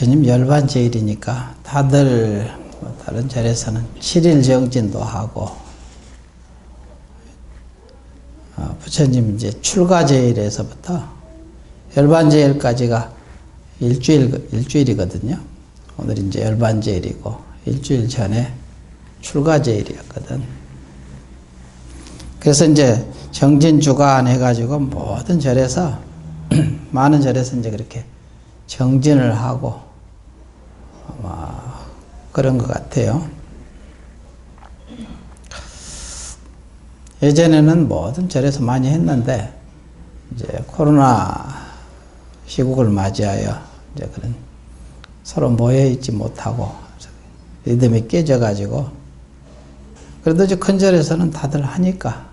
부처님 열반제일이니까 다들 다른 절에서는 7일 정진도 하고, 부처님 이제 출가제일에서부터 열반제일까지가 일주일이거든요. 오늘 이제 열반제일이고, 일주일 전에 출가제일이었거든. 그래서 이제 정진주간 해가지고 모든 절에서, 많은 절에서 이제 그렇게 정진을 하고, 그런 것 같아요. 예전에는 모든 절에서 많이 했는데, 이제 코로나 시국을 맞이하여 이제 그런 서로 모여있지 못하고 리듬이 깨져가지고, 그래도 이제 큰 절에서는 다들 하니까.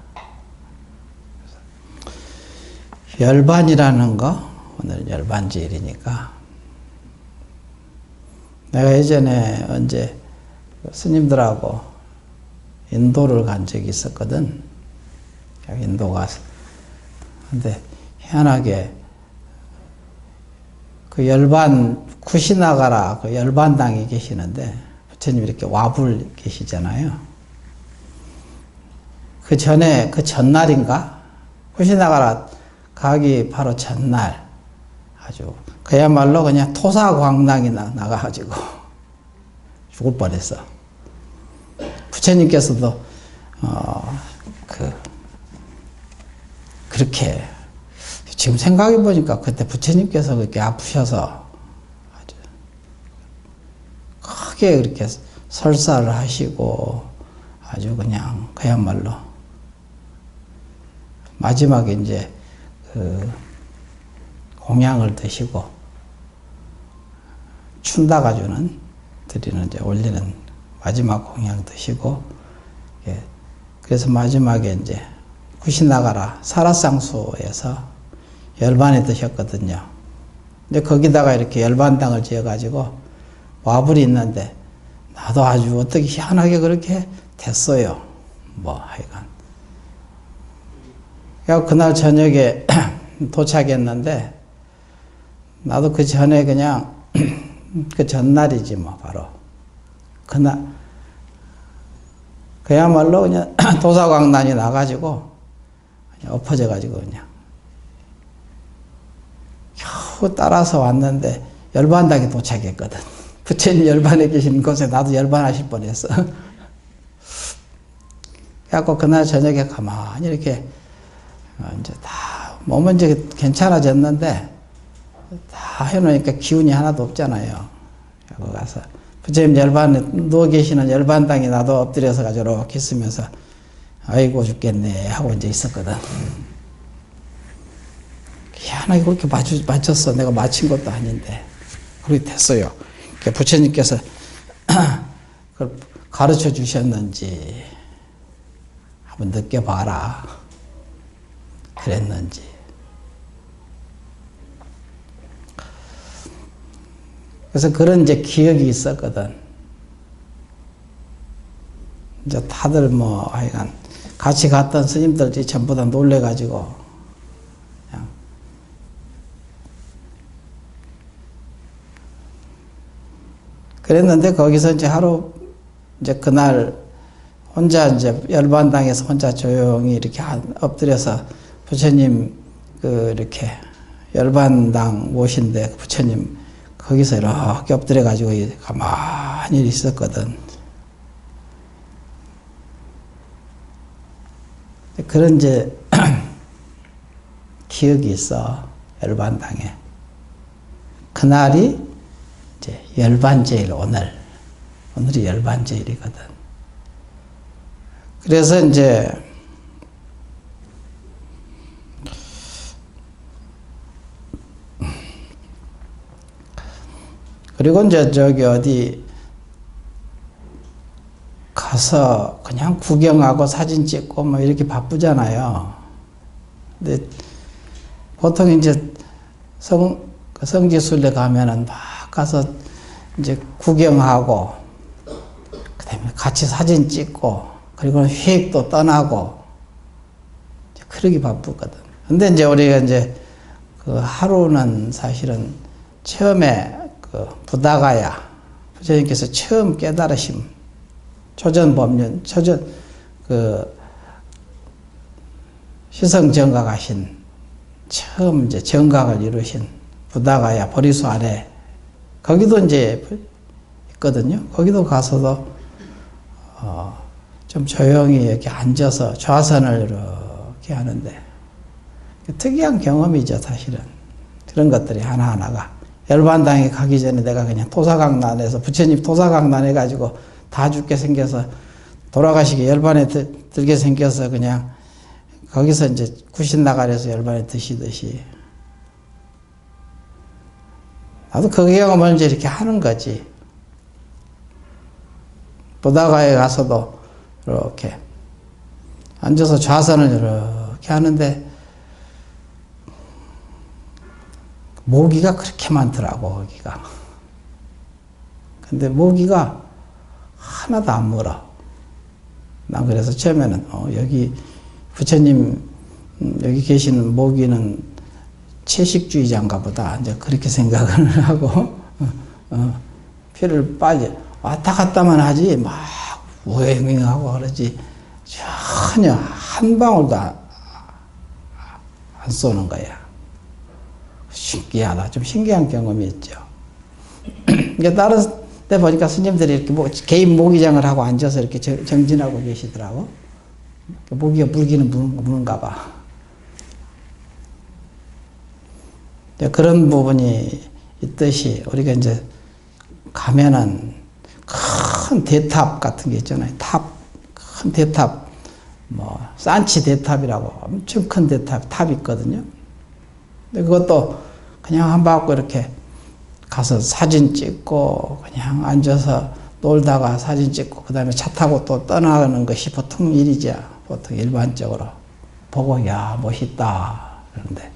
열반이라는 거, 오늘 열반제일이니까. 내가 예전에 언제 스님들하고 인도를 간 적이 있었거든. 인도 가서. 근데 희한하게 그 열반, 쿠시나가라 그 열반당이 계시는데, 부처님 이렇게 와불 계시잖아요. 그 전에, 그 전날인가? 쿠시나가라 가기 바로 전날, 아주 그야말로 그냥 토사광낭이 나가가지고 죽을 뻔했어. 부처님께서도 그렇게, 지금 생각해 보니까 그때 부처님께서 그렇게 아프셔서 아주 크게 그렇게 설사를 하시고, 아주 그냥 그야말로 마지막에 이제 공양을 드시고, 춘다가주는 드리는 이제 올리는 마지막 공양 드시고, 예. 그래서 마지막에 이제 쿠시나가라 사라상수에서 열반에 드셨거든요. 근데 거기다가 이렇게 열반당을 지어가지고 와불이 있는데, 나도 아주 어떻게 희한하게 그렇게 됐어요. 하여간. 그날 저녁에 도착했는데, 나도 그 전에 그냥 그 전날이지 바로 그날 그야말로 그냥 도사광난이 나가지고 그냥 엎어져가지고 그냥 겨우 따라서 왔는데 열반당에 도착했거든. 부처님 열반에 계신 곳에 나도 열반하실 뻔했어. 그래갖고 그날 저녁에 가만히 이렇게 이제 다 몸은 이제 괜찮아졌는데, 다 해놓으니까 기운이 하나도 없잖아요. 그래서 가서 부처님 열반에 누워 계시는 열반당에 나도 엎드려서 가지고 이렇게 있으면서 아이고 죽겠네 하고 이제 있었거든. 희한하게 그렇게 맞췄어. 내가 맞힌 것도 아닌데 그렇게 됐어요. 부처님께서 그걸 가르쳐 주셨는지 한번 느껴봐라. 그랬는지. 그래서 그런 이제 기억이 있었거든. 이제 다들 하여간 같이 갔던 스님들이 전부 다 놀래가지고, 그냥. 그랬는데 거기서 이제 하루, 이제 그날 혼자 이제 열반당에서 혼자 조용히 이렇게 엎드려서 부처님 이렇게 열반당 모신데 부처님 거기서 이렇게 엎드려가지고 가만히 있었거든. 그런 이제 기억이 있어. 열반당에. 그날이 이제 열반제일, 오늘이 열반제일이거든. 그래서 이제 그리고 이제 저기 어디 가서 그냥 구경하고 사진 찍고 이렇게 바쁘잖아요. 근데 보통 이제 성지순례 가면은 막 가서 이제 구경하고, 그 다음에 같이 사진 찍고, 그리고 회익도 떠나고, 그러기 바쁘거든. 근데 이제 우리가 이제 그 하루는 사실은 처음에 그 부다가야 부처님께서 처음 깨달으심 초전법륜 그 시성정각하신 처음 이제 정각을 이루신 부다가야 보리수 아래 거기도 이제 있거든요. 거기도 가서도 좀 조용히 이렇게 앉아서 좌선을 이렇게 하는데 특이한 경험이죠, 사실은. 그런 것들이 하나하나가. 열반당에 가기 전에 내가 그냥 토사강난해서 부처님 토사강난 해가지고 다 죽게 생겨서 돌아가시게 열반에 들게 생겨서 그냥 거기서 이제 구신나가려서 열반에 드시듯이 나도 그 경험을 이제 이렇게 하는 거지. 부다가에 가서도 이렇게 앉아서 좌선을 이렇게 하는데 모기가 그렇게 많더라고, 거기가. 근데 모기가 하나도 안 물어. 난 그래서 처음에는 여기 부처님 여기 계시는 모기는 채식주의자인가 보다 이제 그렇게 생각을 하고 피를 빨리 왔다 갔다만 하지 막 우행하고 그러지 전혀 한 방울도 안 쏘는 거야. 신기하다. 좀 신기한 경험이었죠. 그러니까 다른 데 보니까 스님들이 이렇게 개인 모기장을 하고 앉아서 이렇게 정진하고 계시더라고. 모기가 물기는 무는가 봐. 그런 부분이 있듯이 우리가 이제 가면은 큰 대탑 같은 게 있잖아요. 큰 대탑, 산치 대탑이라고 엄청 큰 탑이 있거든요. 근데 그것도 그냥 한 바퀴 이렇게 가서 사진 찍고 그냥 앉아서 놀다가 사진 찍고 그 다음에 차 타고 또 떠나가는 것이 보통 일이죠. 보통 일반적으로 보고 야 멋있다 그러는데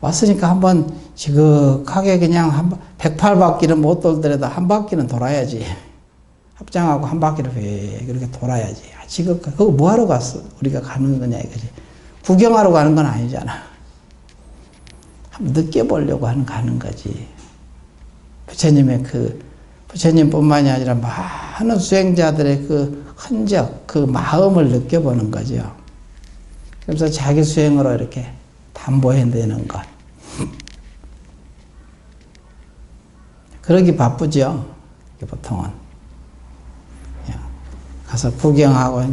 왔으니까 한번 지극하게 그냥 108바퀴는 못 돌더라도 한 바퀴는 돌아야지. 합장하고 한 바퀴를 왜 그렇게 돌아야지. 그거 뭐하러 갔어? 우리가 가는 거냐 이거지. 구경하러 가는 건 아니잖아. 한번 느껴보려고 가는 거지. 부처님의 부처님뿐만이 아니라 많은 수행자들의 그 흔적, 그 마음을 느껴보는 거죠. 그래서 자기 수행으로 이렇게 담보해내는 것. 그러기 바쁘죠. 보통은. 가서 구경하고,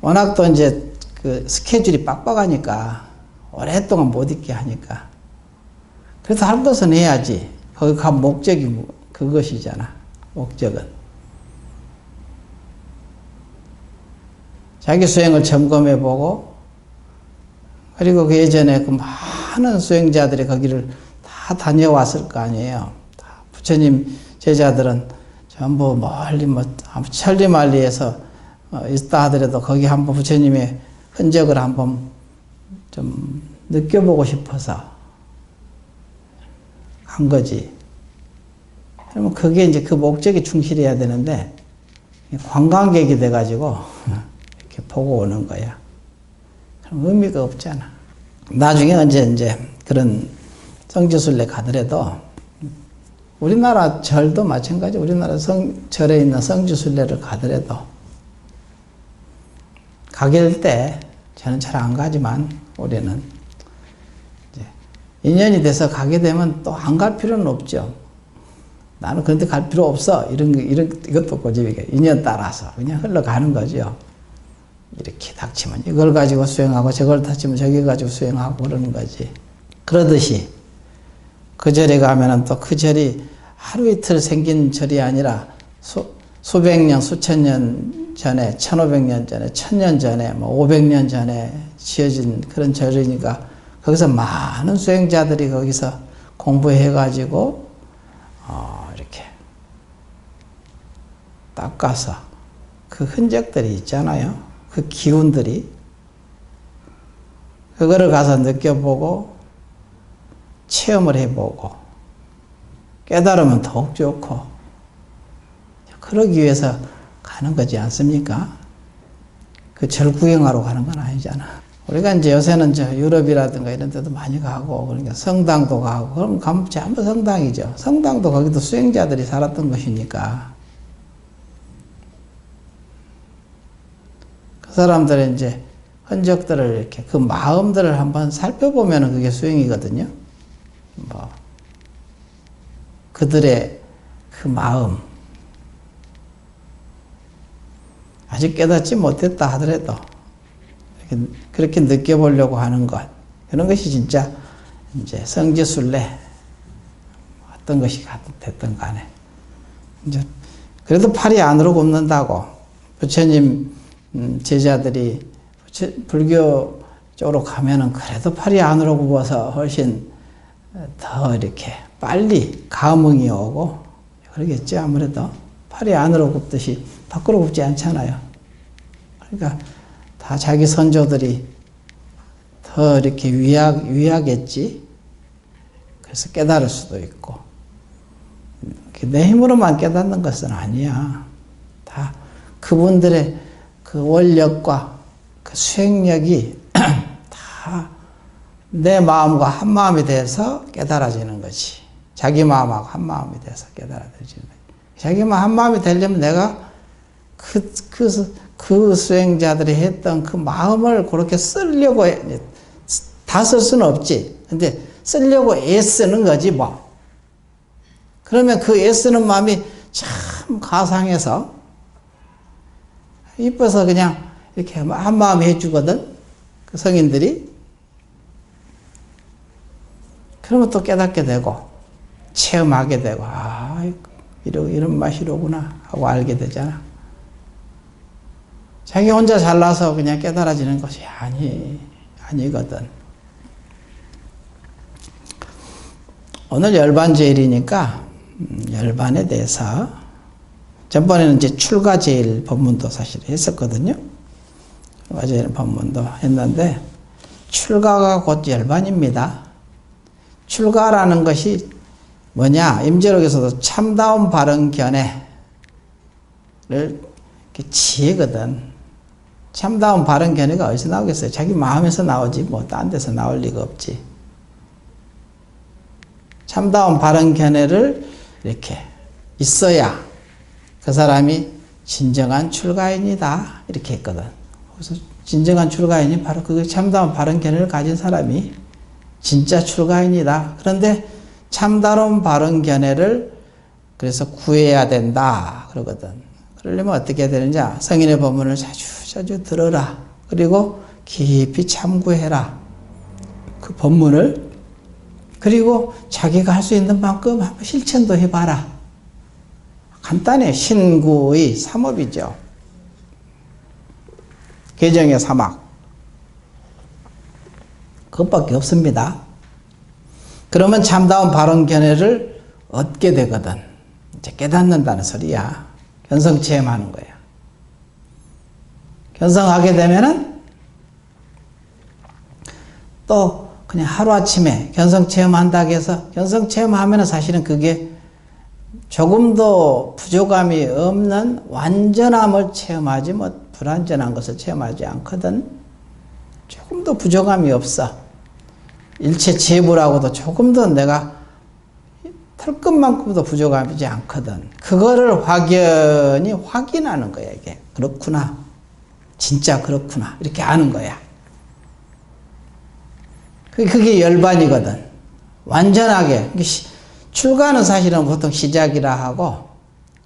워낙 또 이제 그 스케줄이 빡빡하니까, 오랫동안 못 있게 하니까. 그래서 할 것은 해야지. 거기 간 목적이 그것이잖아. 목적은. 자기 수행을 점검해보고, 그리고 그 예전에 그 많은 수행자들이 거기를 다 다녀왔을 거 아니에요. 부처님 제자들은 전부 멀리 천리만리에서 있다 하더라도 거기 한번 부처님의 흔적을 한번 좀 느껴보고 싶어서 간 거지. 그러면 그게 이제 그 목적에 충실해야 되는데 관광객이 돼가지고 이렇게 보고 오는 거야. 그럼 의미가 없잖아. 나중에 언제 이제 그런 성지순례 가더라도 우리나라 절도 마찬가지. 우리나라 절에 있는 성지순례를 가더라도 가게 될 때 저는 잘 안 가지만 우리는 이제 인연이 돼서 가게 되면 또 안 갈 필요는 없죠. 나는 그런데 갈 필요 없어. 이것도 고집이게 인연 따라서 그냥 흘러가는 거죠. 이렇게 닥치면 이걸 가지고 수행하고 저걸 닥치면 저기 가지고 수행하고 그러는 거지. 그러듯이 그 절에 가면은 또 그 절이 하루 이틀 생긴 절이 아니라 수백 년, 수천 년 전에, 1500년 전에, 1000년 전에, 500년 전에 지어진 그런 절이니까 거기서 많은 수행자들이 거기서 공부해가지고 이렇게 닦아서 그 흔적들이 있잖아요. 그 기운들이 그거를 가서 느껴보고 체험을 해보고 깨달으면 더욱 좋고 그러기 위해서 가는 거지 않습니까? 그 절 구경하러 가는 건 아니잖아. 우리가 이제 요새는 저 유럽이라든가 이런 데도 많이 가고, 그러니까 성당도 가고, 그럼 가면 전부 성당이죠. 성당도 거기도 수행자들이 살았던 것이니까. 그 사람들의 이제 흔적들을 이렇게 그 마음들을 한번 살펴보면 그게 수행이거든요. 뭐, 그들의 그 마음. 아직 깨닫지 못했다 하더라도 그렇게 느껴보려고 하는 것, 그런 것이 진짜 이제 성지순례 어떤 것이 됐든 간에 이제 그래도 팔이 안으로 굽는다고 부처님 제자들이 불교 쪽으로 가면은 그래도 팔이 안으로 굽어서 훨씬 더 이렇게 빨리 감흥이 오고 그러겠죠. 아무래도 팔이 안으로 굽듯이 밖으로 굽지 않잖아요. 그러니까 다 자기 선조들이 더 이렇게 위하겠지. 그래서 깨달을 수도 있고. 내 힘으로만 깨닫는 것은 아니야. 다 그분들의 그 원력과 그 수행력이 다 내 마음과 한 마음이 돼서 깨달아지는 거지. 자기 마음하고 한 마음이 돼서 깨달아지는 거지. 자기 마음 한 마음이 되려면 내가 그 수행자들이 했던 그 마음을 그렇게 쓰려고 다 쓸 수는 없지. 근데 쓰려고 애쓰는 거지 뭐. 그러면 그 애쓰는 마음이 참 가상해서 이뻐서 그냥 이렇게 한 마음이 해주거든. 그 성인들이. 그러면 또 깨닫게 되고 체험하게 되고 이런 맛이로구나 하고 알게 되잖아. 자기 혼자 잘나서 그냥 깨달아지는 것이 아니거든. 오늘 열반제일이니까 열반에 대해서 전번에는 이제 출가제일 법문도 사실 했었거든요. 출가제일 법문도 했는데 출가가 곧 열반입니다. 출가라는 것이 뭐냐? 임재록에서도 참다운 바른 견해를 지혜거든. 참다운 바른 견해가 어디서 나오겠어요? 자기 마음에서 나오지 뭐 딴 데서 나올 리가 없지. 참다운 바른 견해를 이렇게 있어야 그 사람이 진정한 출가인이다 이렇게 했거든. 그래서 진정한 출가인이 바로 그 참다운 바른 견해를 가진 사람이 진짜 출가인이다. 그런데 참다운 바른 견해를 그래서 구해야 된다 그러거든. 그러려면 어떻게 해야 되느냐? 성인의 법문을 자주 들어라. 그리고 깊이 참고해라. 그 법문을. 그리고 자기가 할 수 있는 만큼 한번 실천도 해봐라. 간단해. 신구의 삼업이죠. 개정의 사막. 그것밖에 없습니다. 그러면 참다운 바른 견해를 얻게 되거든. 이제 깨닫는다는 소리야. 견성체험하는 거야. 견성하게 되면은 또 그냥 하루아침에 견성체험한다고 해서 견성체험하면은 사실은 그게 조금도 부족함이 없는 완전함을 체험하지 뭐 불완전한 것을 체험하지 않거든. 조금도 부족함이 없어. 일체 재물하고도 조금도 내가 털끝만큼도 부족하지 않거든. 그거를 확연히 확인하는 거야, 이게. 그렇구나. 진짜 그렇구나. 이렇게 아는 거야. 그게 열반이거든. 완전하게. 출가는 사실은 보통 시작이라 하고,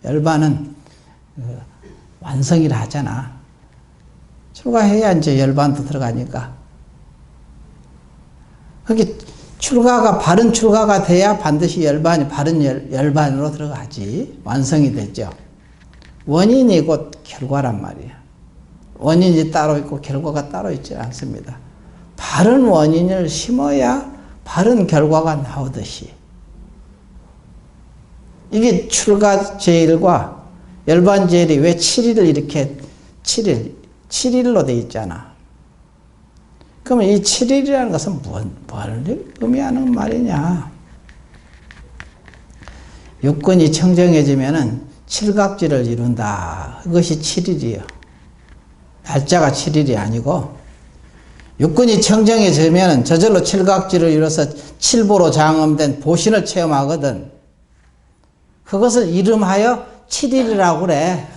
열반은 완성이라 하잖아. 출가해야 이제 열반도 들어가니까. 그게 출가가 바른 출가가 돼야 반드시 열반이 바른 열반으로 들어가지. 완성이 되죠. 원인이 곧 결과란 말이야. 원인이 따로 있고 결과가 따로 있지 않습니다. 바른 원인을 심어야 바른 결과가 나오듯이. 이게 출가제일과 열반제일이 왜 7일을 이렇게 7일로 돼 있잖아. 그러면 이 7일이라는 것은 뭘 의미하는 말이냐. 육군이 청정해지면은 칠각지를 이룬다. 그것이 7일이에요. 날짜가 7일이 아니고 육근이 청정해지면 저절로 칠각지를 이뤄서 칠보로 장엄된 보신을 체험하거든. 그것을 이름하여 칠일이라고 그래.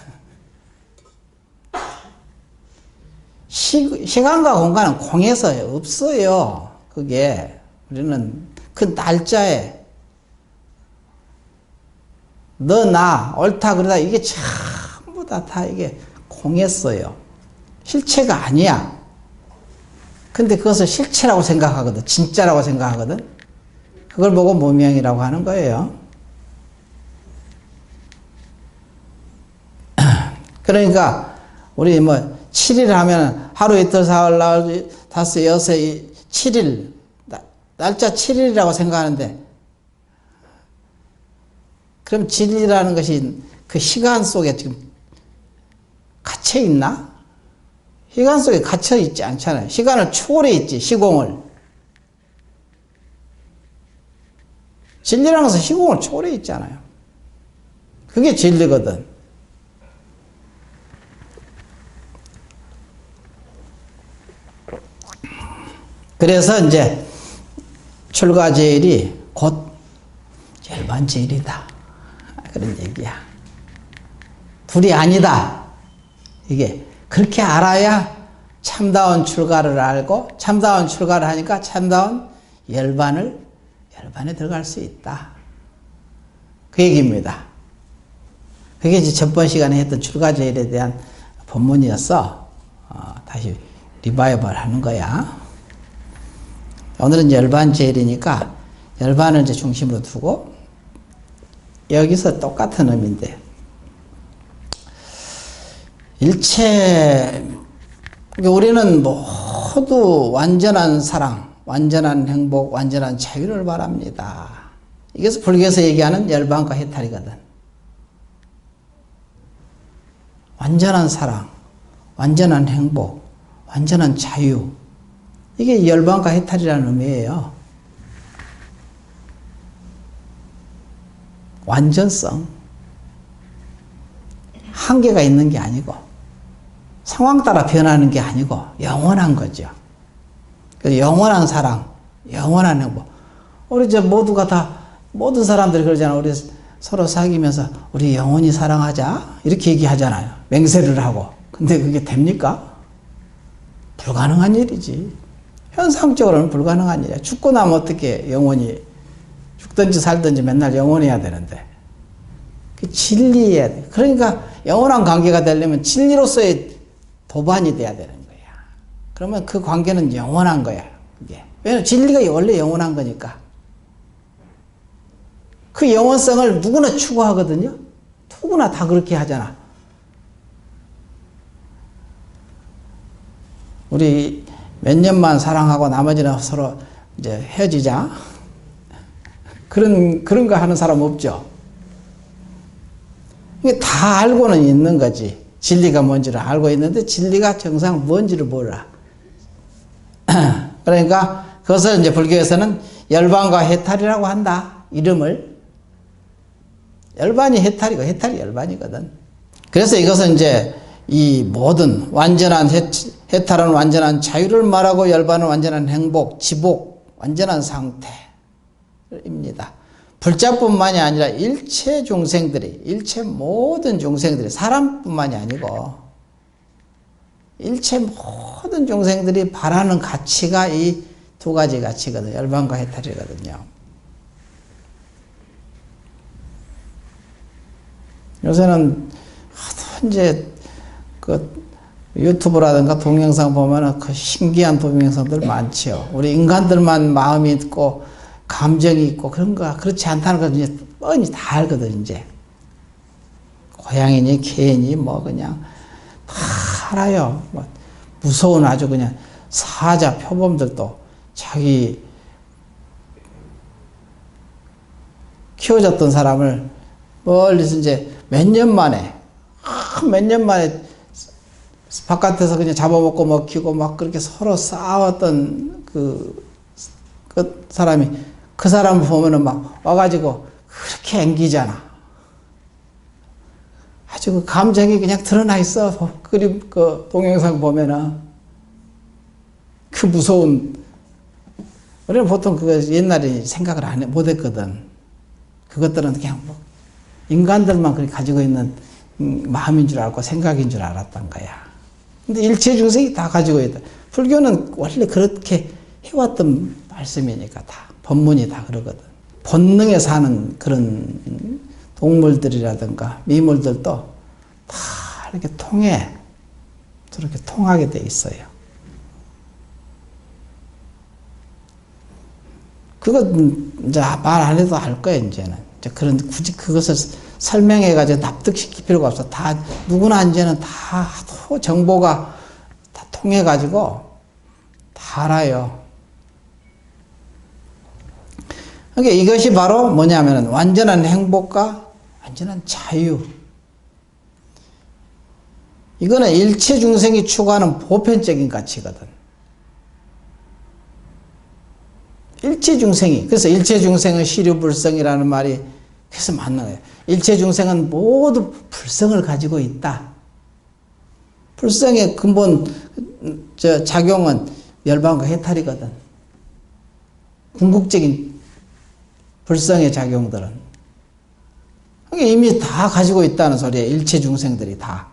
시간과 공간은 공에서 없어요. 그게 우리는 그 날짜에 너, 나, 옳다 그러다 이게 전부 다 이게 공했어요. 실체가 아니야. 근데 그것을 실체라고 생각하거든. 진짜라고 생각하거든. 그걸 보고 무명이라고 하는 거예요. 그러니까 우리 뭐 7일 하면 하루 이틀 사흘 나흘 다섯 여섯 7일 날짜 7일이라고 생각하는데 그럼 진리라는 것이 그 시간 속에 지금 갇혀 있나? 시간 속에 갇혀 있지 않잖아요. 시간을 초월해 있지, 시공을. 진리라는 것은 시공을 초월해 있잖아요. 그게 진리거든. 그래서 이제 출가제일이 곧 열반제일이다. 그런 얘기야. 둘이 아니다. 이게 그렇게 알아야 참다운 출가를 알고 참다운 출가를 하니까 참다운 열반에 들어갈 수 있다. 그 얘기입니다. 그게 이제 전번 시간에 했던 출가제일에 대한 본문이었어. 다시 리바이벌 하는 거야. 오늘은 이제 열반제일이니까 열반을 이제 중심으로 두고 여기서 똑같은 의미인데 일체 우리는 모두 완전한 사랑, 완전한 행복, 완전한 자유를 바랍니다. 이것이 불교에서 얘기하는 열반과 해탈이거든. 완전한 사랑, 완전한 행복, 완전한 자유. 이게 열반과 해탈이라는 의미예요. 완전성. 한계가 있는 게 아니고 상황 따라 변하는 게 아니고 영원한 거죠. 영원한 사랑, 영원한 행복. 우리 이제 모두가 다 모든 사람들이 그러잖아. 우리 서로 사귀면서 우리 영원히 사랑하자 이렇게 얘기하잖아요. 맹세를 하고. 근데 그게 됩니까? 불가능한 일이지. 현상적으로는 불가능한 일이야. 죽고 나면 어떻게 영원히 죽든지 살든지 맨날 영원해야 되는데 그 진리해야 돼. 그러니까 영원한 관계가 되려면 진리로서의 도반이 돼야 되는 거야. 그러면 그 관계는 영원한 거야. 그게. 왜냐면 진리가 원래 영원한 거니까. 그 영원성을 누구나 추구하거든요. 누구나 다 그렇게 하잖아. 우리 몇 년만 사랑하고 나머지는 서로 이제 헤어지자. 그런 거 하는 사람 없죠. 이게 다 알고는 있는 거지. 진리가 뭔지를 알고 있는데 진리가 정상 뭔지를 몰라. 그러니까 그것을 이제 불교에서는 열반과 해탈이라고 한다. 이름을. 열반이 해탈이고 해탈이 열반이거든. 그래서 이것은 이제 이 모든 완전한 해탈은 완전한 자유를 말하고 열반은 완전한 행복, 지복, 완전한 상태입니다. 불자뿐만이 아니라 일체 종생들이, 일체 모든 종생들이, 사람뿐만이 아니고 일체 모든 종생들이 바라는 가치가 이 두 가지 가치거든요. 열반과 해탈이거든요. 요새는 하도 이제 그 유튜브라든가 동영상 보면은 그 신기한 동영상들 많죠. 우리 인간들만 마음이 있고 감정이 있고 그런 거 그렇지 않다는 걸 이제 뻔히 다 알거든 이제. 고양이니 개니 뭐 그냥 다 알아요. 뭐 무서운 아주 그냥 사자 표범들도 자기 키워줬던 사람을 멀리서 이제 몇 년 만에 바깥에서 그냥 잡아먹고 먹히고 막 그렇게 서로 싸웠던 그 사람이 그 사람을 보면은 막 와가지고 그렇게 앵기잖아. 아주 그 감정이 그냥 드러나 있어. 그 동영상 보면은. 그 무서운, 우리는 보통 그거 옛날에 생각을 못했거든. 그것들은 그냥 뭐 인간들만 그렇게 가지고 있는 마음인 줄 알고 생각인 줄 알았던 거야. 근데 일체 중생이 다 가지고 있다. 불교는 원래 그렇게 해왔던 말씀이니까 다. 법문이 다 그러거든. 본능에 사는 그런 동물들이라든가 미물들도 다 이렇게 저렇게 통하게 돼 있어요. 그건 이제 말 안 해도 알 거야, 이제는. 굳이 그것을 설명해가지고 납득시킬 필요가 없어. 다, 누구나 이제는 다 정보가 다 통해가지고 다 알아요. 그러니까 이것이 바로 뭐냐면 완전한 행복과 완전한 자유. 이거는 일체 중생이 추구하는 보편적인 가치거든. 일체 중생이, 그래서 일체 중생은 시류불성이라는 말이 그래서 맞는 거예요. 일체 중생은 모두 불성을 가지고 있다. 불성의 근본 작용은 멸망과 해탈이거든. 궁극적인 불성의 작용들은 이미 다 가지고 있다는 소리예요. 일체 중생들이 다.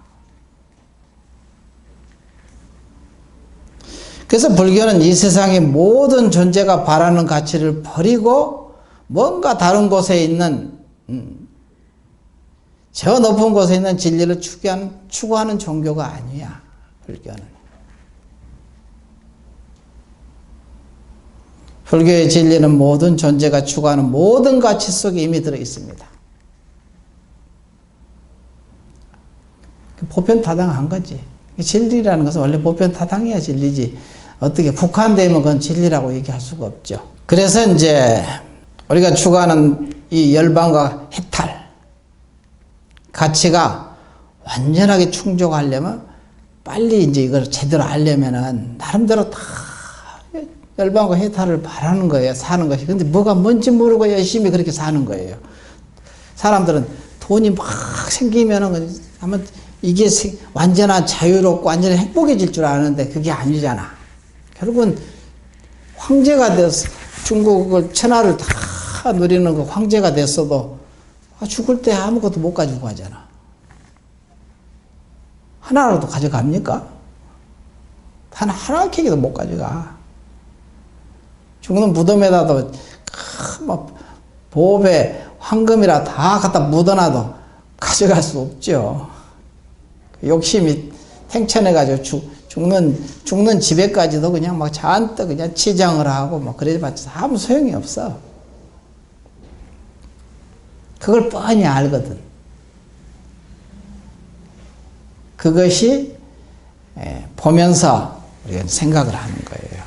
그래서 불교는 이 세상의 모든 존재가 바라는 가치를 버리고 뭔가 다른 곳에 있는 저 높은 곳에 있는 진리를 추구하는 종교가 아니야. 불교는. 불교의 진리는 모든 존재가 추구하는 모든 가치 속에 이미 들어 있습니다. 보편타당한 거지. 진리라는 것은 원래 보편타당해야 진리지. 어떻게 국한되면 그건 진리라고 얘기할 수가 없죠. 그래서 이제 우리가 추구하는 이 열반과 해탈 가치가 완전하게 충족하려면 빨리 이제 이걸 제대로 알려면은 나름대로 다 열반과 해탈을 바라는 거예요. 사는 것이. 근데 뭐가 뭔지 모르고 열심히 그렇게 사는 거예요. 사람들은 돈이 막 생기면은 아마 이게 완전한 자유롭고 완전히 행복해질 줄 아는데 그게 아니잖아. 결국은 황제가 돼서 중국을 천하를 다 누리는 그 황제가 됐어도 죽을 때 아무것도 못 가지고 가잖아. 하나라도 가져갑니까? 하나 캐기도 못 가져가. 죽는 무덤에다도 막 보배, 황금이라 다 갖다 묻어놔도 가져갈 수 없죠. 욕심이 탱천해가지고 죽는 집에까지도 그냥 막 잔뜩 그냥 치장을 하고 막 그래봤자 아무 소용이 없어. 그걸 뻔히 알거든. 그것이 보면서 우리가 생각을 하는 거예요.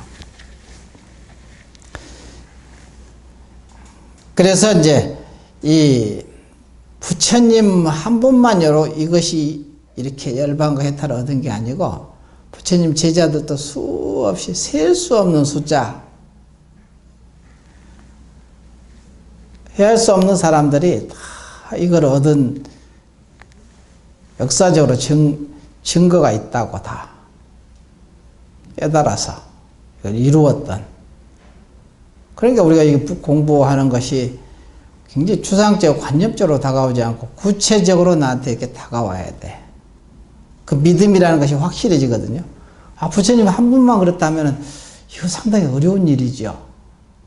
그래서 이제 이 부처님 한 분만으로 이것이 이렇게 열반과 해탈을 얻은 게 아니고 부처님 제자들도 수없이 셀 수 없는 숫자 헤아릴 수 없는 사람들이 다 이걸 얻은 역사적으로 증거가 있다고 다 깨달아서 이걸 이루었던. 그러니까 우리가 이 공부하는 것이 굉장히 추상적이고 관념적으로 다가오지 않고 구체적으로 나한테 이렇게 다가와야 돼. 그 믿음이라는 것이 확실해지거든요. 아, 부처님 한 분만 그랬다면 이거 상당히 어려운 일이죠.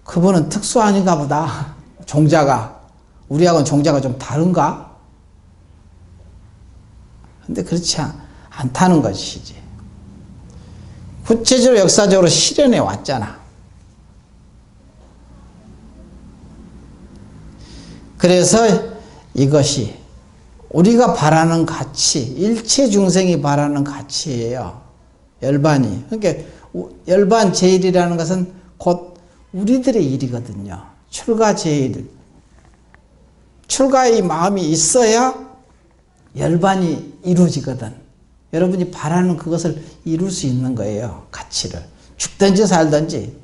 그분은 특수 아닌가 보다. 종자가. 우리하고는 종자가 좀 다른가? 근데 그렇지 않다는 것이지. 구체적으로 역사적으로 실현해 왔잖아. 그래서 이것이 우리가 바라는 가치, 일체 중생이 바라는 가치예요. 열반이. 그러니까 열반 제일이라는 것은 곧 우리들의 일이거든요. 출가 제일. 출가의 마음이 있어야 열반이 이루어지거든. 여러분이 바라는 그것을 이룰 수 있는 거예요. 가치를. 죽든지 살든지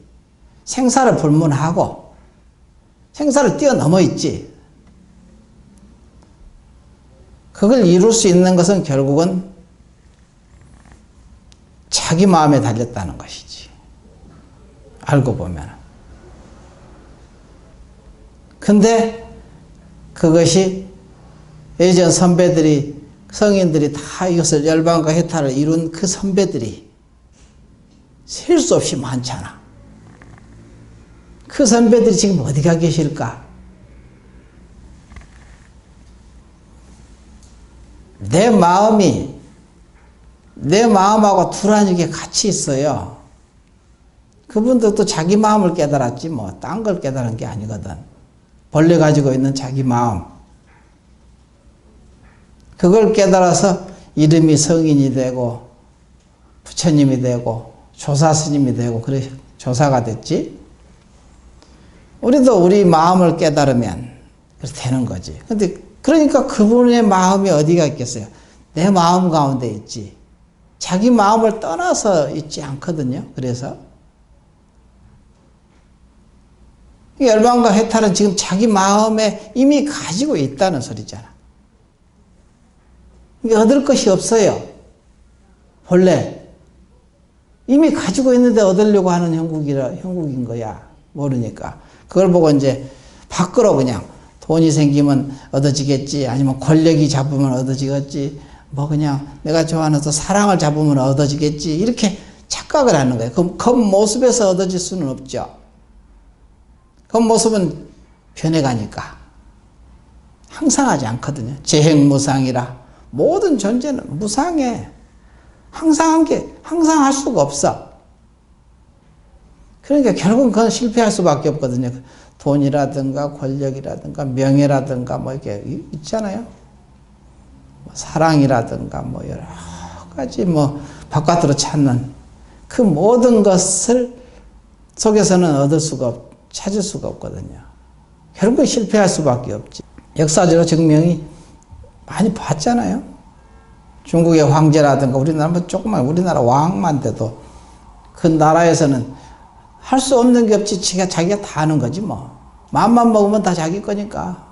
생사를 불문하고 생사를 뛰어넘어 있지. 그걸 이룰 수 있는 것은 결국은 자기 마음에 달렸다는 것이지. 알고 보면. 근데 그것이 예전 선배들이, 성인들이 다 이것을 열반과 해탈을 이룬 그 선배들이 셀 수 없이 많잖아. 그 선배들이 지금 어디가 계실까? 내 마음이 내 마음하고 두라니게 같이 있어요. 그분들도 자기 마음을 깨달았지 뭐 딴 걸 깨달은 게 아니거든. 본래 가지고 있는 자기 마음, 그걸 깨달아서 이름이 성인이 되고 부처님이 되고 조사 스님이 되고 그래 조사가 됐지. 우리도 우리 마음을 깨달으면 그렇게 되는 거지. 근데 그러니까 그분의 마음이 어디가 있겠어요? 내 마음 가운데 있지. 자기 마음을 떠나서 있지 않거든요. 그래서 열반과 해탈은 지금 자기 마음에 이미 가지고 있다는 소리잖아. 이게 얻을 것이 없어요. 본래 이미 가지고 있는데 얻으려고 하는 형국인 거야. 모르니까. 그걸 보고 이제 밖으로 그냥 돈이 생기면 얻어지겠지, 아니면 권력이 잡으면 얻어지겠지, 뭐 그냥 내가 좋아하는 또 사랑을 잡으면 얻어지겠지, 이렇게 착각을 하는 거예요. 그럼 겉모습에서 얻어질 수는 없죠. 겉모습은 변해가니까 항상 하지 않거든요. 재행무상이라 모든 존재는 무상해. 항상 할 수가 없어. 그러니까 결국은 그건 실패할 수밖에 없거든요. 돈이라든가 권력이라든가 명예라든가 뭐 이렇게 있잖아요. 사랑이라든가 뭐 여러 가지 뭐 바깥으로 찾는 그 모든 것을 속에서는 찾을 수가 없거든요. 결국은 실패할 수밖에 없지. 역사적으로 증명이 많이 봤잖아요. 중국의 황제라든가 우리나라 뭐 조그만 우리나라 왕만 돼도 그 나라에서는 할 수 없는 게 없지. 자기가 다 하는 거지 뭐. 마음만 먹으면 다 자기 거니까.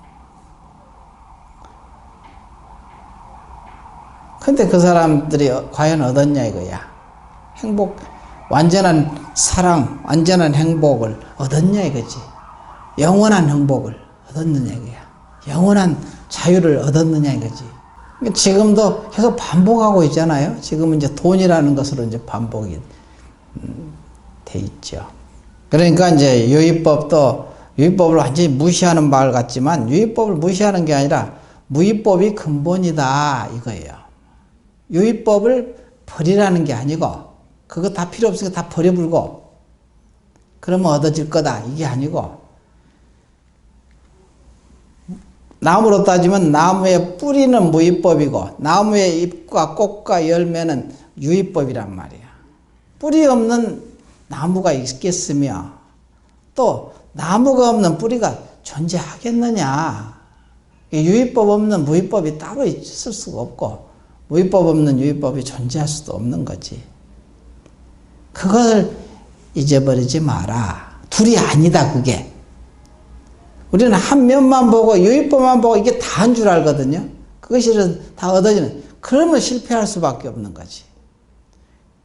근데 그 사람들이 과연 얻었냐 이거야. 행복, 완전한 사랑, 완전한 행복을 얻었냐 이거지. 영원한 행복을 얻었느냐 이거야. 영원한 자유를 얻었느냐 이거지. 지금도 계속 반복하고 있잖아요. 지금은 이제 돈이라는 것으로 이제 반복이 돼 있죠. 그러니까 이제 유의법을 완전히 무시하는 말 같지만 유의법을 무시하는 게 아니라 무의법이 근본이다 이거예요. 유의법을 버리라는 게 아니고 그거 다 필요 없으니까 다 버려버리고 그러면 얻어질 거다 이게 아니고, 나무로 따지면 나무의 뿌리는 무의법이고 나무의 잎과 꽃과 열매는 유의법이란 말이야. 뿌리 없는 나무가 있겠으며 또 나무가 없는 뿌리가 존재하겠느냐. 유의법 없는 무의법이 따로 있을 수가 없고 무의법 없는 유의법이 존재할 수도 없는 거지. 그걸 잊어버리지 마라. 둘이 아니다 그게. 우리는 한 면만 보고 유의법만 보고 이게 다인 줄 알거든요. 그것이 다 얻어지는. 그러면 실패할 수밖에 없는 거지.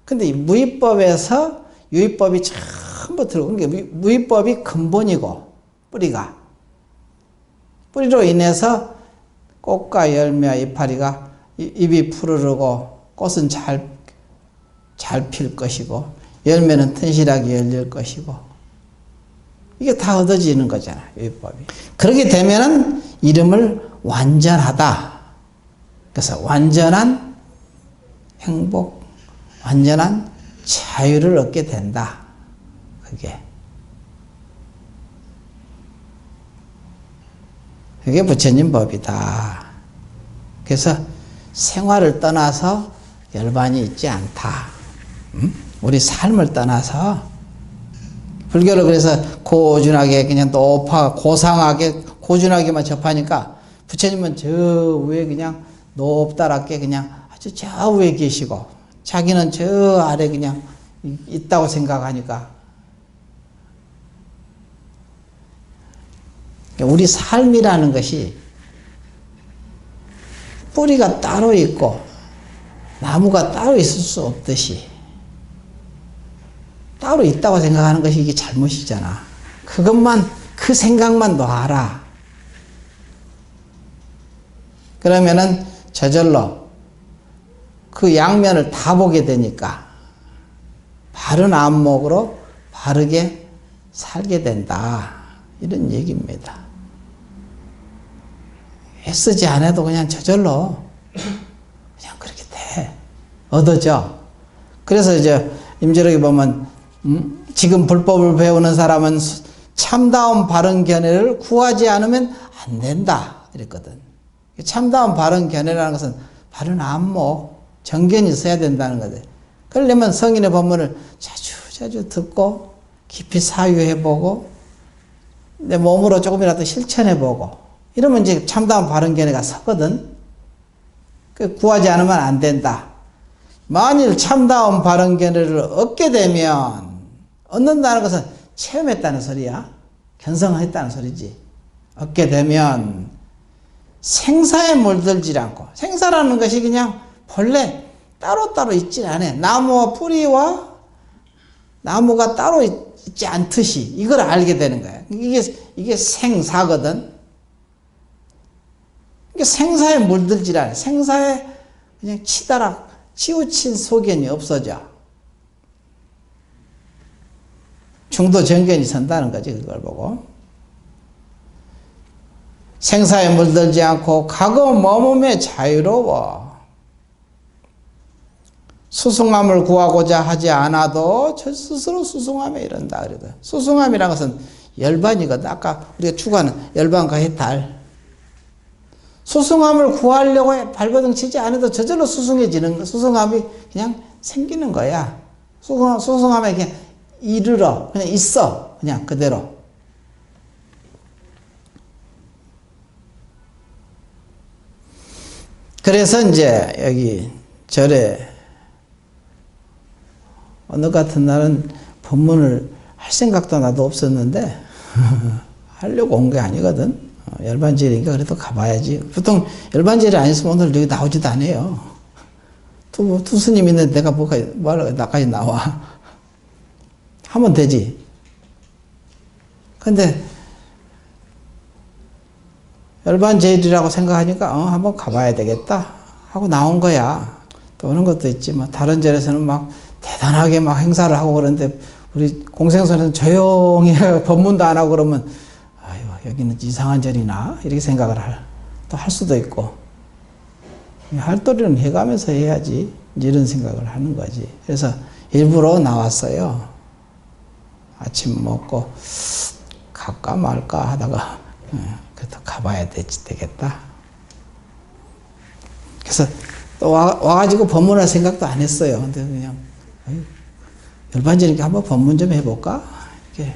근데 이 무의법에서 유의법이 전부 들어온 게 무의법이 근본이고 뿌리로 인해서 꽃과 열매와 이파리가 잎이 푸르르고 꽃은 잘 필 것이고 열매는 튼실하게 열릴 것이고 이게 다 얻어지는 거잖아 유의법이. 그렇게 되면은 이름을 완전하다. 그래서 완전한 행복, 완전한 자유를 얻게 된다. 그게 부처님 법이다. 그래서 생활을 떠나서 열반이 있지 않다. 우리 삶을 떠나서 불교를 그래서 고준하게 그냥 고상하게 고준하게만 접하니까 부처님은 저 위에 그냥 높다랗게 그냥 아주 저 위에 계시고 자기는 저 아래 그냥 있다고 생각하니까 우리 삶이라는 것이 뿌리가 따로 있고 나무가 따로 있을 수 없듯이 따로 있다고 생각하는 것이 이게 잘못이잖아. 그것만, 그 생각만 놔라. 그러면은 저절로 그 양면을 다 보게 되니까 바른 안목으로 바르게 살게 된다. 이런 얘기입니다. 애쓰지 않아도 그냥 저절로 그냥 그렇게 돼. 얻어져. 그래서 이제 임지록에 보면 지금 불법을 배우는 사람은 참다운 바른 견해를 구하지 않으면 안 된다. 이랬거든. 참다운 바른 견해라는 것은 바른 안목, 정견이 있어야 된다는 거지. 그러려면 성인의 법문을 자주 듣고 깊이 사유해보고 내 몸으로 조금이라도 실천해보고 이러면 이제 참다운 바른 견해가 서거든. 구하지 않으면 안 된다. 만일 참다운 바른 견해를 얻게 되면, 얻는다는 것은 체험했다는 소리야. 견성했다는 소리지. 얻게 되면 생사에 물들지 않고, 생사라는 것이 그냥 본래 따로따로 있지 않아. 나무와 뿌리와 나무가 따로 있지 않듯이 이걸 알게 되는 거야. 이게 생사거든. 이게 생사에 물들지 않아. 생사에 그냥 치우친 소견이 없어져. 중도 정견이 선다는 거지, 그걸 보고. 생사에 물들지 않고 과거 머금에 자유로워. 수승함을 구하고자 하지 않아도 저 스스로 수승함에 이른다. 그러거든. 수승함이라는 것은 열반이거든. 아까 우리가 추구하는 열반과 해탈. 수승함을 구하려고 발버둥 치지 않아도 저절로 수승해지는 거. 수승함이 그냥 생기는 거야. 수승함에 그냥 이르러, 그냥 있어. 그냥 그대로. 그래서 이제 여기 절에 어느 같은 날은 법문을 할 생각도 나도 없었는데 하려고 온 게 아니거든. 열반제일이니까 그래도 가봐야지. 보통 열반제일이 아니었으면 오늘 여기 나오지도 않아요. 두 스님 있는데 내가 뭐하러 나까지 나와. 하면 되지. 근데 열반제일이라고 생각하니까 한번 가봐야 되겠다 하고 나온 거야. 또 오는 것도 있지. 뭐 다른 절에서는 막 대단하게 막 행사를 하고 그러는데 우리 공생선에서는 조용히 법문도 안 하고 그러면 아유 여기는 이상한 절이나 이렇게 생각을 또 할 수도 있고 할 도리는 해가면서 해야지 이런 생각을 하는 거지. 그래서 일부러 나왔어요. 아침 먹고 갈까 말까 하다가 그래도 가봐야 되겠다. 그래서 또 와가지고 법문할 생각도 안 했어요. 근데 그냥 열반제니까 한번 법문 좀 해볼까? 이렇게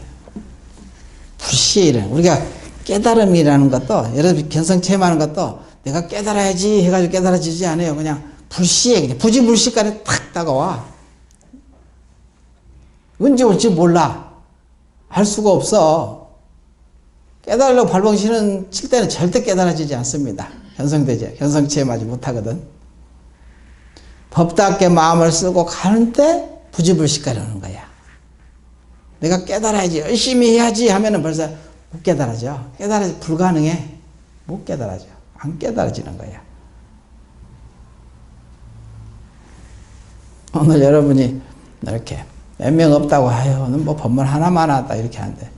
불시에 우리가 깨달음이라는 것도 여러분 견성 체험하는 것도 내가 깨달아야지 해가지고 깨달아지지 않아요. 그냥 불시에 그냥 부지불식간에 탁 다가와. 언제 올지 몰라. 알 수가 없어. 깨달으려고 발버둥 칠 때는 절대 깨달아지지 않습니다. 견성 체험하지 못하거든. 법답게 마음을 쓰고 가는데 부지불식간에 오는 거야. 내가 깨달아야지 열심히 해야지 하면은 벌써 못 깨달아져. 깨달아지 불가능해. 못 깨달아져. 안 깨달아지는 거야. 오늘 여러분이 이렇게 몇 명 없다고 하요. 뭐 법문 하나만 하다 이렇게 하는데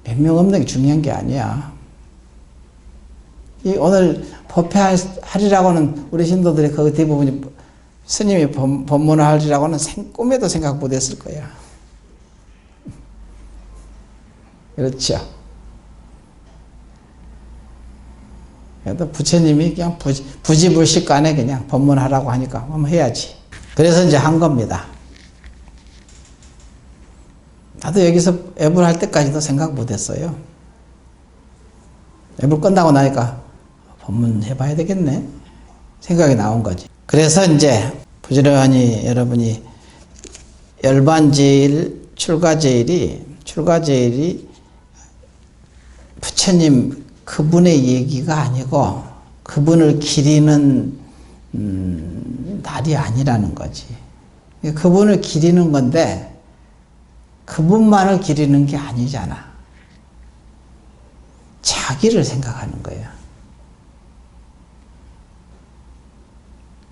몇 명 없는 게 중요한 게 아니야. 오늘 법회하리라고는 우리 신도들이 거의 대부분이 스님이 법문을 하리라고는 꿈에도 생각 못 했을 거야. 그렇죠. 그래도 부처님이 그냥 부지불식간에 그냥 법문하라고 하니까 한번 해야지. 그래서 이제 한 겁니다. 나도 여기서 애불 할 때까지도 생각 못 했어요. 애불 끝나고 나니까 법문 해봐야 되겠네. 생각이 나온 거지. 그래서 이제 부지런히 여러분이 열반제일, 출가제일이 부처님 그분의 얘기가 아니고 그분을 기리는 날이 아니라는 거지. 그분을 기리는 건데 그분만을 기리는 게 아니잖아. 자기를 생각하는 거야.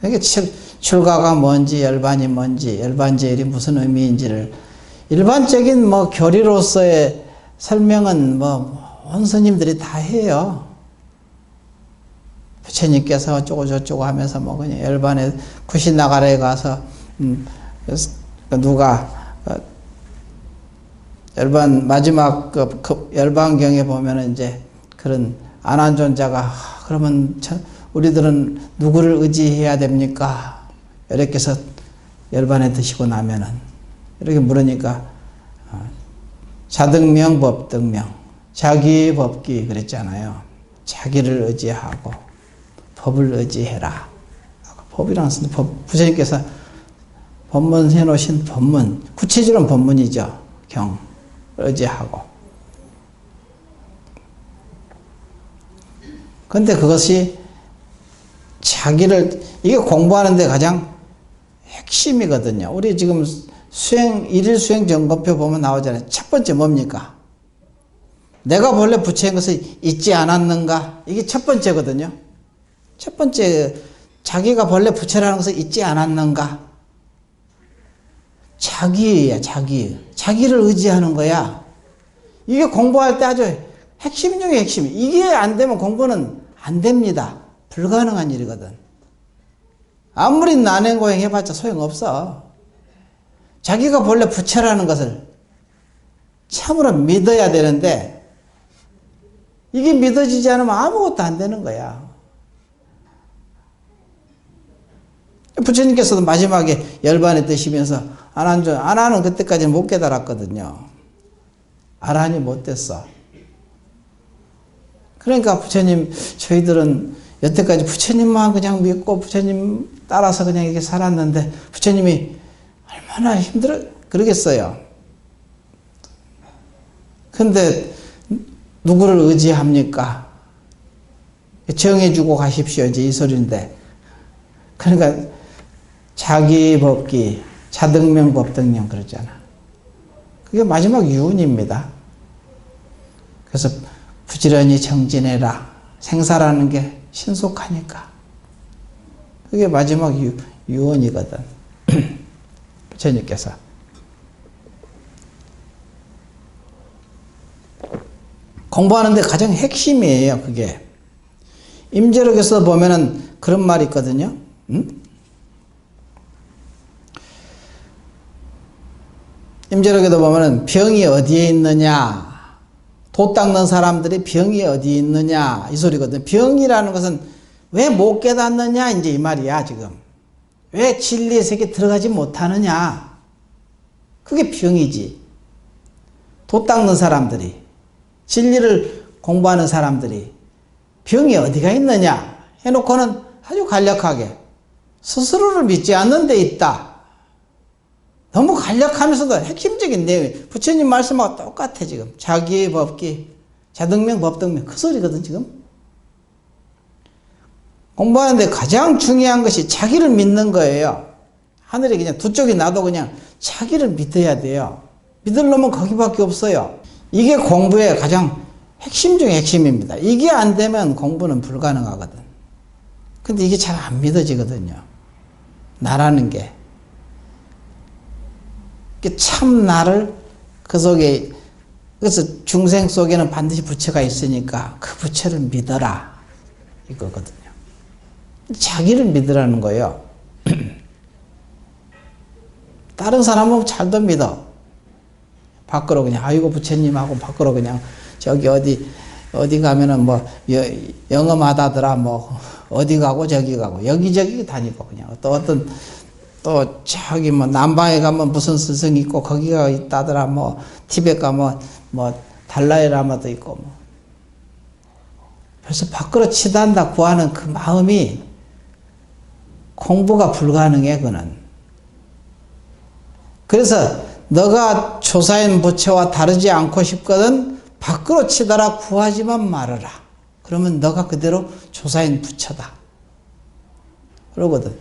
그러니까 출가가 뭔지, 열반이 뭔지, 열반제일이 무슨 의미인지를 일반적인 뭐 교리로서의 설명은 온 스님들이 다 해요. 부처님께서 어쩌고 저쩌고 하면서 그냥 열반에 구신나가라에 가서 누가 열반 마지막 그 열반경에 보면은 이제 그런 안한존자가 그러면 우리들은 누구를 의지해야 됩니까? 이렇게 해서 열반에 드시고 나면은 이렇게 물으니까 자등명 법등명 자기 법기 그랬잖아요. 자기를 의지하고 법을 의지해라. 법이라는 것은 부처님께서 법문 해놓으신 법문, 구체적인 법문이죠. 경 의지하고. 그런데 그것이 자기를 이게 공부하는데 가장 핵심이거든요. 우리 지금 일일 수행 점검표 보면 나오잖아요. 첫 번째 뭡니까? 내가 본래 부처인 것을 잊지 않았는가? 이게 첫 번째거든요. 첫 번째, 자기가 본래 부처라는 것을 잊지 않았는가? 자기야, 자기. 자기를 의지하는 거야. 이게 공부할 때 아주 핵심 중에 핵심. 이게 안 되면 공부는 안 됩니다. 불가능한 일이거든. 아무리 난행고행 해봤자 소용없어. 자기가 본래 부처라는 것을 참으로 믿어야 되는데 이게 믿어지지 않으면 아무것도 안 되는 거야. 부처님께서도 마지막에 열반에 드시면서 안한은 그때까지는 못 깨달았거든요. 아란이 못 됐어. 그러니까 부처님, 저희들은 여태까지 부처님만 그냥 믿고 부처님 따라서 그냥 이렇게 살았는데 부처님이 얼마나 그러겠어요. 근데 누구를 의지합니까? 정해주고 가십시오. 이제 이 소리인데. 그러니까 자기 법기, 자등명 법등명 그러잖아. 그게 마지막 유언입니다. 그래서 부지런히 정진해라. 생사라는 게 신속하니까. 그게 마지막 유언이거든. 부처님께서. 공부하는데 가장 핵심이에요, 그게. 임재록에서 보면은 그런 말이 있거든요. 임재록에도 보면은 병이 어디에 있느냐. 도 닦는 사람들이 병이 어디에 있느냐. 이 소리거든. 병이라는 것은 왜 못 깨닫느냐. 이제 이 말이야, 지금. 왜 진리의 세계에 들어가지 못하느냐. 그게 병이지. 도 닦는 사람들이. 진리를 공부하는 사람들이 병이 어디가 있느냐 해놓고는 아주 간략하게 스스로를 믿지 않는 데 있다. 너무 간략하면서도 핵심적인 내용, 부처님 말씀하고 똑같아 지금. 자기의 법기, 자등명 법등명 그 소리거든 지금. 공부하는데 가장 중요한 것이 자기를 믿는 거예요. 하늘에 그냥 두 쪽이 나도 그냥 자기를 믿어야 돼요. 믿으려면 거기밖에 없어요. 이게 공부의 가장 핵심 중에 핵심입니다. 이게 안 되면 공부는 불가능하거든. 근데 이게 잘 안 믿어지거든요. 나라는 게. 참 나를 그 속에, 그래서 중생 속에는 반드시 부처가 있으니까 그 부처를 믿어라. 이거거든요. 자기를 믿으라는 거예요. 다른 사람은 잘도 믿어. 밖으로 그냥 아이고 부처님하고 밖으로 그냥 저기 어디 가면은 뭐 영험하다더라 뭐 어디 가고 저기 가고 여기저기 다니고 그냥 또 어떤 또 저기 뭐 남방에 가면 무슨 스승이 있고 거기가 있다더라 뭐 티벳 가면 뭐 달라이라마도 있고 뭐 벌써 밖으로 치단다 구하는 그 마음이 공부가 불가능해 그는. 그래서 너가 조사인 부처와 다르지 않고 싶거든 밖으로 치더라 구하지만 말아라. 그러면 너가 그대로 조사인 부처다. 그러거든.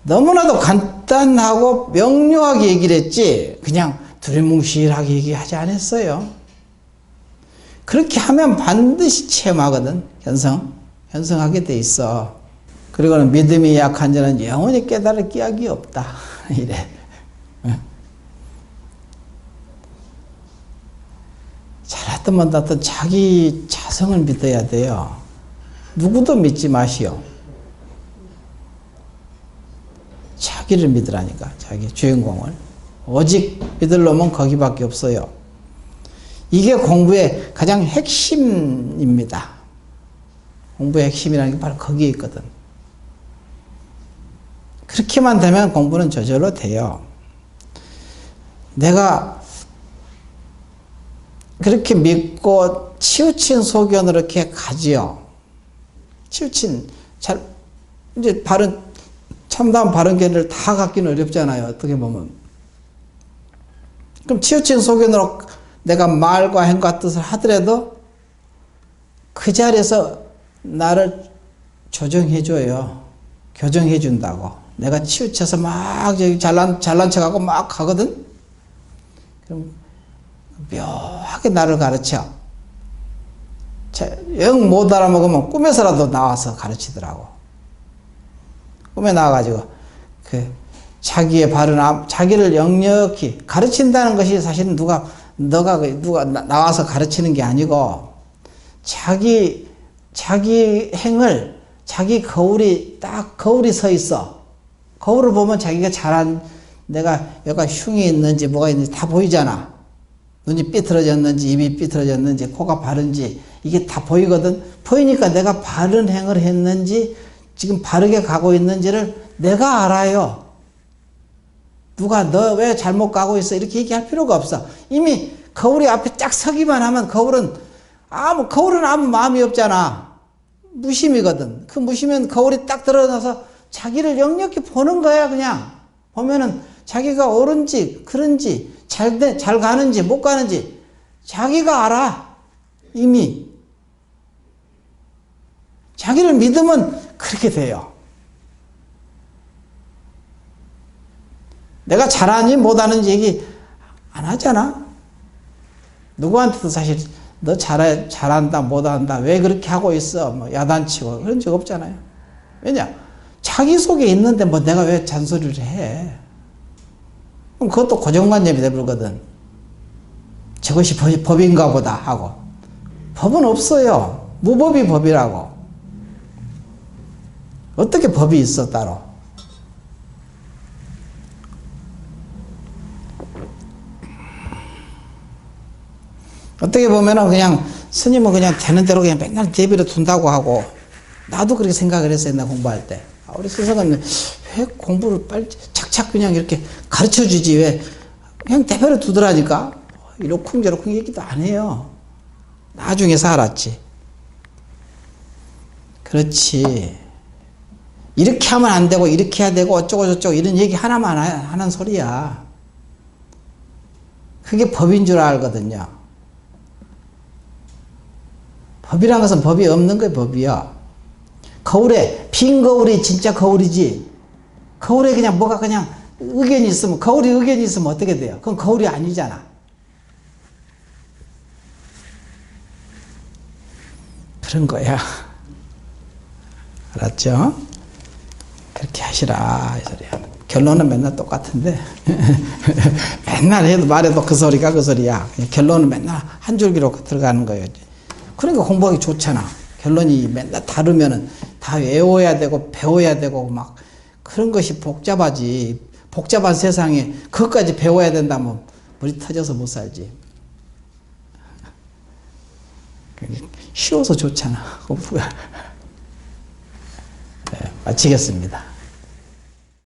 너무나도 간단하고 명료하게 얘기를 했지 그냥 두리뭉실하게 얘기하지 않았어요. 그렇게 하면 반드시 체험하거든. 현성하게 돼 있어. 그리고는 믿음이 약한 자는 영원히 깨달을 기약이 없다. 이래. 잘하든 못하든 자기 자성을 믿어야 돼요. 누구도 믿지 마시오. 자기를 믿으라니까. 자기 주인공을. 오직 믿을 놈은 거기밖에 없어요. 이게 공부의 가장 핵심입니다. 공부의 핵심이라는 게 바로 거기에 있거든. 그렇게만 되면 공부는 저절로 돼요. 내가 그렇게 믿고 치우친 소견으로 이렇게 가지요. 치우친, 이제 참다운 바른 견해를 다 갖기는 어렵잖아요. 어떻게 보면. 그럼 치우친 소견으로 내가 말과 행과 뜻을 하더라도 그 자리에서 나를 조정해줘요. 교정해준다고. 내가 치우쳐서 막 저기 잘난 척하고 막 가거든? 그럼 묘하게 나를 가르쳐. 영 못 알아먹으면 꿈에서라도 나와서 가르치더라고. 꿈에 나와가지고 자기의 바른 자기를 역력히 가르친다는 것이 사실은 누가 나와서 가르치는 게 아니고 자기 행을 자기 거울이 서 있어. 거울을 보면 자기가 잘한 내가 여기가 흉이 있는지 뭐가 있는지 다 보이잖아. 눈이 삐뚤어졌는지 입이 삐뚤어졌는지 코가 바른지 이게 다 보이거든. 보이니까 내가 바른 행을 했는지 지금 바르게 가고 있는지를 내가 알아요. 누가 너 왜 잘못 가고 있어 이렇게 얘기할 필요가 없어. 이미 거울이 앞에 쫙 서기만 하면 거울은 아무 마음이 없잖아. 무심이거든. 그 무심은 거울이 딱 드러나서 자기를 역력히 보는 거야. 그냥 보면은 자기가 옳은지 그런지 잘 가는지 못 가는지 자기가 알아. 이미 자기를 믿으면 그렇게 돼요. 내가 잘하는지 못하는지 얘기 안 하잖아. 누구한테도 사실 너 잘한다 못한다 왜 그렇게 하고 있어 뭐 야단치고 그런 적 없잖아요. 왜냐? 자기 속에 있는데 뭐 내가 왜 잔소리를 해. 그럼 그것도 고정관념이 돼버리거든. 저것이 법인가 보다 하고. 법은 없어요. 무법이 법이라고. 어떻게 법이 있어 따로. 어떻게 보면은 그냥 스님은 그냥 되는 대로 그냥 맨날 내버려 둔다고 하고 나도 그렇게 생각을 했어요. 옛날 공부할 때. 우리 스승은 왜 공부를 빨리 착착 그냥 이렇게 가르쳐 주지 왜 그냥 내버려 두더라니까. 이러쿵저러쿵 얘기도 안 해요. 나중에서 알았지. 그렇지. 이렇게 하면 안 되고 이렇게 해야 되고 어쩌고 저쩌고 이런 얘기 하나만 하는 소리야. 그게 법인 줄 알거든요. 법이란 것은 법이 없는 게 법이야. 거울에 빈 거울이 진짜 거울이지. 거울에 그냥 뭐가 그냥 의견이 있으면 거울이 의견이 있으면 어떻게 돼요? 그건 거울이 아니잖아. 그런 거야. 알았죠? 그렇게 하시라 이 소리야. 결론은 맨날 똑같은데 맨날 해도 말해도 그 소리가 그 소리야. 결론은 맨날 한 줄기로 들어가는 거예요. 그러니까 공부하기 좋잖아. 결론이 맨날 다르면은 다 외워야 되고 배워야 되고 막 그런 것이 복잡하지. 복잡한 세상에 그것까지 배워야 된다면 머리 터져서 못 살지. 쉬워서 좋잖아 공부가. 네, 마치겠습니다.